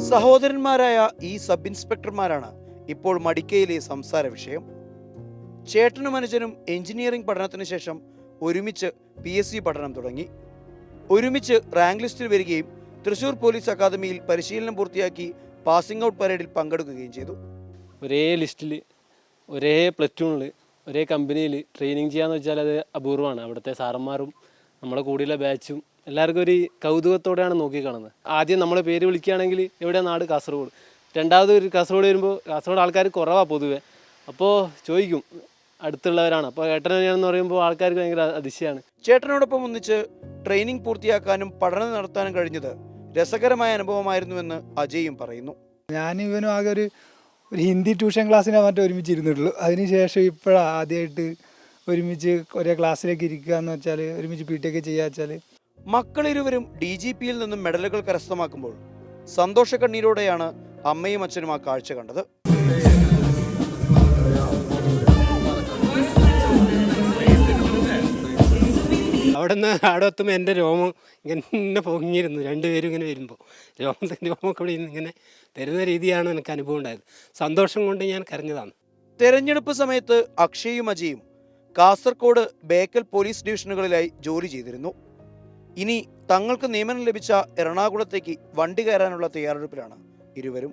സഹോദരന്മാരായ ഈ സബ് ഇൻസ്പെക്ടർമാരാണ് ഇപ്പോൾ മടിക്കയിലെ സംസാര വിഷയം. ചേട്ടനും അനുജനും എഞ്ചിനീയറിംഗ് പഠനത്തിന് ശേഷം ഒരുമിച്ച് PSC പഠനം തുടങ്ങി. ഒരുമിച്ച് റാങ്ക് ലിസ്റ്റിൽ വരികയും തൃശൂർ പോലീസ് അക്കാദമിയിൽ പരിശീലനം പൂർത്തിയാക്കി പാസിംഗ് ഔട്ട് പരേഡിൽ പങ്കെടുക്കുകയും ചെയ്തു. ഒരേ ലിസ്റ്റിൽ, ഒരേ പ്ലറ്റൂണിൽ, ഒരേ കമ്പനിയിൽ ട്രെയിനിങ് ചെയ്യാന്ന് വെച്ചാൽ അത് അപൂർവമാണ്. അവിടുത്തെ സാറന്മാരും നമ്മളെ കൂടെയുള്ള ബാച്ചും എല്ലാവർക്കും ഒരു കൗതുകത്തോടെയാണ് നോക്കിക്കാണുന്നത്. ആദ്യം നമ്മളെ പേര് വിളിക്കുകയാണെങ്കിൽ എവിടെ നാട്? കാസർഗോഡ്. രണ്ടാമത് ഒരു കാസർഗോഡ് വരുമ്പോൾ കാസർഗോഡ് ആൾക്കാർ കുറവാണ് പൊതുവെ. അപ്പോൾ ചോദിക്കും അടുത്തുള്ളവരാണ്, അപ്പോൾ ഏട്ടനാണെന്ന് പറയുമ്പോൾ ആൾക്കാർക്ക് ഭയങ്കര അതിശയമാണ്. ചേട്ടനോടൊപ്പം ഒന്നിച്ച് ട്രെയിനിങ് പൂർത്തിയാക്കാനും പഠനം നടത്താനും കഴിഞ്ഞത് രസകരമായ അനുഭവമായിരുന്നുവെന്ന് അജയും പറയുന്നു. ഞാൻ ഇവനും ആകെ ഒരു ഹിന്ദി ട്യൂഷൻ ക്ലാസ്സിനെ മറ്റേ ഒരുമിച്ചിരുന്നിട്ടുള്ളൂ. അതിനുശേഷം ഇപ്പോഴാണ് ആദ്യമായിട്ട് ഒരുമിച്ച് ഒരേ ക്ലാസ്സിലേക്ക് ഇരിക്കുക എന്ന് വെച്ചാൽ, ഒരുമിച്ച് PT ഒക്കെ ചെയ്യുക വെച്ചാൽ. മക്കളിരുവരും DGPയിൽ നിന്നും മെഡലുകൾ കരസ്ഥമാക്കുമ്പോൾ സന്തോഷക്കണ്ണീരോടെയാണ് അമ്മയും അച്ഛനും ആ കാഴ്ച കണ്ടത്. അവിടെ എത്തുമ്പോൾ എൻ്റെ രോമം ഇങ്ങനെ പൊങ്ങിയിരുന്നു. രണ്ടുപേരും ഇങ്ങനെ വരുമ്പോൾ രോമൊക്കെ ഇവിടെ ഇങ്ങനെ തരുന്ന രീതിയാണ് എനിക്ക് അനുഭവം ഉണ്ടായത്. സന്തോഷം കൊണ്ട് ഞാൻ കരഞ്ഞതാണ്. തെരഞ്ഞെടുപ്പ് സമയത്ത് അക്ഷയും അജയും കാസർഗോഡ് ബേക്കൽ പോലീസ് ഡിവിഷനുകളിലായി ജോലി ചെയ്തിരുന്നു. ഇനി തങ്ങൾക്ക് നിയമനം ലഭിച്ച എറണാകുളത്തേക്ക് വണ്ടി കയറാനുള്ള തയ്യാറെടുപ്പിലാണ് ഇരുവരും.